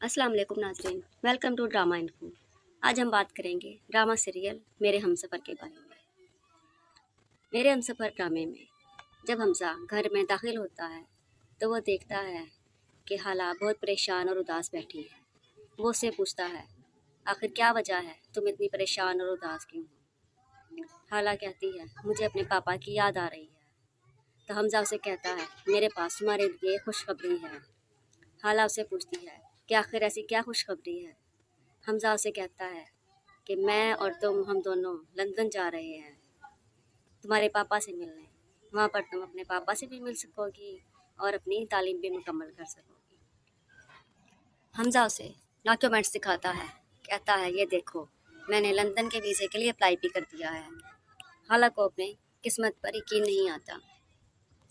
अस्सलाम वालेकुम नाज़रीन, वेलकम टू ड्रामा इन्फो। आज हम बात करेंगे ड्रामा सीरियल मेरे हमसफ़र के बारे में। मेरे हमसफ़र ड्रामे में जब हमजा घर में दाखिल होता है तो वो देखता है कि हाला बहुत परेशान और उदास बैठी है। वो उससे पूछता है, आखिर क्या वजह है, तुम इतनी परेशान और उदास क्यों हो? हाला कहती है, मुझे अपने पापा की याद आ रही है। तो हमजा उसे कहता है, मेरे पास तुम्हारे लिए खुशखबरी है। हाला उसे पूछती है कि आखिर ऐसी क्या खुशखबरी है? हमजा उसे कहता है कि मैं और तुम हम दोनों लंदन जा रहे हैं तुम्हारे पापा से मिलने। वहाँ पर तुम अपने पापा से भी मिल सकोगी और अपनी तालीम भी मुकम्मल कर सकोगी। हमजा उसे डॉक्यूमेंट्स दिखाता है, कहता है ये देखो, मैंने लंदन के वीज़े के लिए अप्लाई भी कर दिया है। हालांकि अपनी किस्मत पर यकीन नहीं आता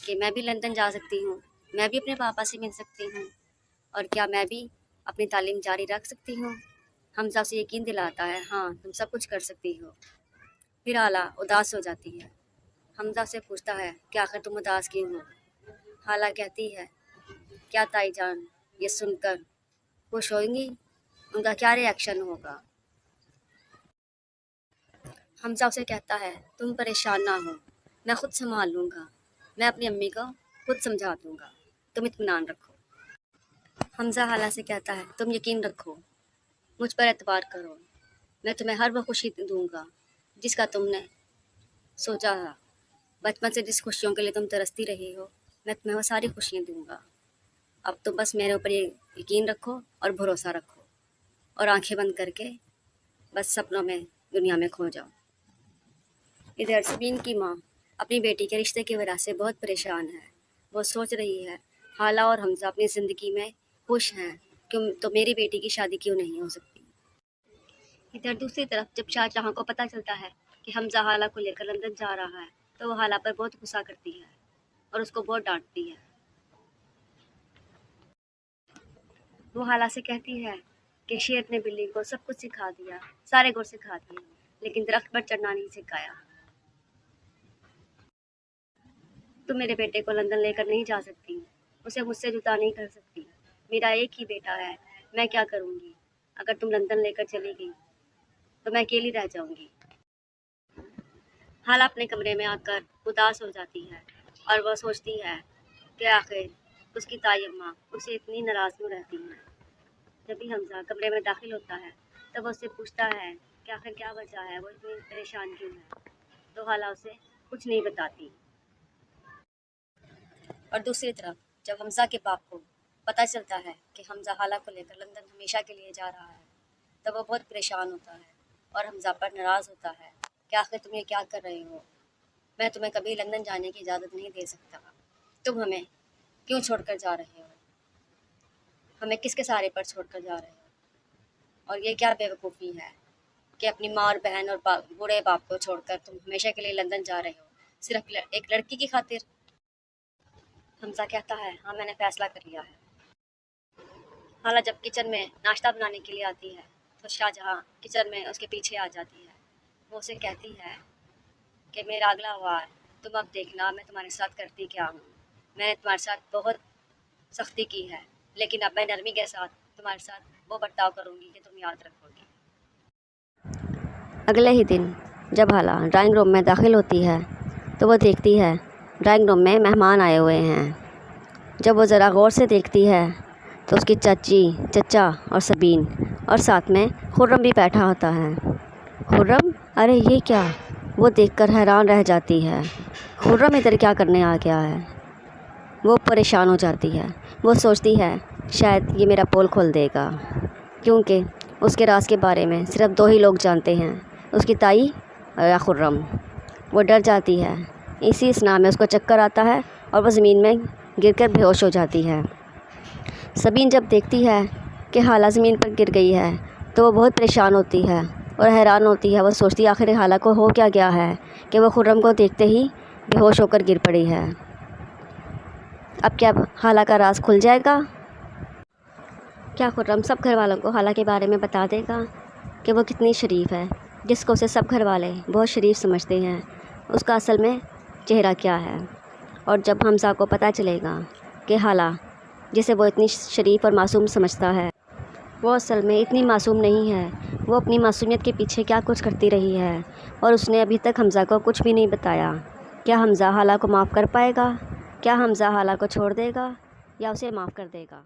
कि मैं भी लंदन जा सकती हूँ, मैं भी अपने पापा से मिल सकती हूँ और क्या मैं भी अपनी तालीम जारी रख सकती हूँ। हमजा उसे यकीन दिलाता है, हाँ तुम सब कुछ कर सकती हो। फिर हाला उदास हो जाती है। हमजा से पूछता है कि आखिर तुम उदास क्यों हो? हाला कहती है, क्या ताई जान ये सुनकर खुश होंगी, उनका क्या रिएक्शन होगा? हमजा उसे कहता है, तुम परेशान ना हो, मैं खुद संभाल लूँगा, मैं अपनी अम्मी को खुद समझा दूँगा, तुम इत्मीनान रखो। हमजा हाला से कहता है, तुम यकीन रखो, मुझ पर एतबार करो, मैं तुम्हें हर वो खुशी दूँगा जिसका तुमने सोचा था। बचपन से जिस खुशियों के लिए तुम तरसती रही हो, मैं तुम्हें वो सारी खुशियाँ दूँगा। अब तुम बस मेरे ऊपर ये यकीन रखो और भरोसा रखो और आंखें बंद करके बस सपनों में दुनिया में खो जाओ। इधर सबीन की माँ अपनी बेटी के रिश्ते की वजह से बहुत परेशान है। वो सोच रही है, हाला और हमजा अपनी ज़िंदगी में खुश हैं, क्यों तो मेरी बेटी की शादी क्यों नहीं हो सकती। इधर दूसरी तरफ जब शाहजहाँ को पता चलता है कि हमजा हाला को लेकर लंदन जा रहा है तो वो हाला पर बहुत गुस्सा करती है और उसको बहुत डांटती है। वो हाला से कहती है कि शेर ने बिल्ली को सब कुछ सिखा दिया, सारे गुर सिखा दिए, लेकिन दरख्त पर चढ़ना नहीं सिखाया। तुम मेरे बेटे को लंदन लेकर नहीं जा सकती, उसे मुझसे जुदा नहीं कर सकती। मेरा एक ही बेटा है, मैं क्या करूँगी? अगर तुम लंदन लेकर चली गई तो मैं अकेली रह जाऊँगी। हाला अपने कमरे में आकर उदास हो जाती है और वह सोचती है कि आखिर उसकी ताई अम्मा उसे इतनी नाराज़ क्यों रहती हैं। जब भी हमजा कमरे में दाखिल होता है तब वो उससे पूछता है कि आखिर क्या वजह है, वो इतनी परेशान क्यों है। तो हाला उसे कुछ नहीं बताती। और दूसरी तरफ जब हमजा के बाप को पता चलता है कि हमजा हाला को लेकर लंदन हमेशा के लिए जा रहा है तब वो बहुत परेशान होता है और हमजा पर नाराज़ होता है कि आखिर तुम ये क्या कर रहे हो, मैं तुम्हें कभी लंदन जाने की इजाज़त नहीं दे सकता, तुम हमें क्यों छोड़कर जा रहे हो, हमें किसके सहारे पर छोड़कर जा रहे हो। और ये क्या बेवकूफ़ी है कि अपनी माँ और बहन और बूढ़े बाप को छोड़कर तुम हमेशा के लिए लंदन जा रहे हो, सिर्फ एक लड़की की खातिर। हमजा कहता है, हाँ मैंने फ़ैसला कर लिया है। हाला जब किचन में नाश्ता बनाने के लिए आती है तो शाहजहाँ किचन में उसके पीछे आ जाती है। वो उसे कहती है कि मेरा अगला वार तुम अब देखना मैं तुम्हारे साथ करती क्या हूँ। मैंने तुम्हारे साथ बहुत सख्ती की है, लेकिन अब मैं नरमी के साथ तुम्हारे साथ वो बर्ताव करूँगी कि तुम याद रखोगी। अगले ही दिन जब हाला ड्राइंग रूम में दाखिल होती है तो वो देखती है ड्राइंग रूम में मेहमान आए हुए हैं। जब वो ज़रा गौर से देखती है तो उसकी चाची, चचा और सबीन और साथ में खुर्रम भी बैठा होता है। खुर्रम, अरे ये क्या? वो देखकर हैरान रह जाती है। खुर्रम इधर क्या करने आ गया है? वो परेशान हो जाती है। वो सोचती है शायद ये मेरा पोल खोल देगा, क्योंकि उसके राज के बारे में सिर्फ दो ही लोग जानते हैं, उसकी ताई या खुर्रम। वो डर जाती है। इसी स्नाह में उसको चक्कर आता है और वो ज़मीन में गिरकर बेहोश हो जाती है। सबीन जब देखती है कि हाला ज़मीन पर गिर गई है तो वो बहुत परेशान होती है और हैरान होती है। वो सोचती है आखिर हाला को हो क्या गया है कि वो खुर्रम को देखते ही बेहोश होकर गिर पड़ी है। अब क्या हाला का राज खुल जाएगा? क्या खुर्रम सब घर वालों को हाला के बारे में बता देगा कि वो कितनी शरीफ है, जिसको उसे सब घर वाले बहुत शरीफ समझते हैं, उसका असल में चेहरा क्या है? और जब हमजा को पता चलेगा कि हाला जिसे वो इतनी शरीफ और मासूम समझता है وہ اصل میں اتنی معصوم نہیں ہے، وہ اپنی معصومیت کے پیچھے کیا کچھ کرتی رہی ہے، اور اس نے ابھی تک حمزہ کو کچھ بھی نہیں بتایا۔ کیا حمزہ حالہ کو معاف کر پائے گا؟ کیا حمزہ حالہ کو چھوڑ دے گا یا اسے معاف کر دے گا؟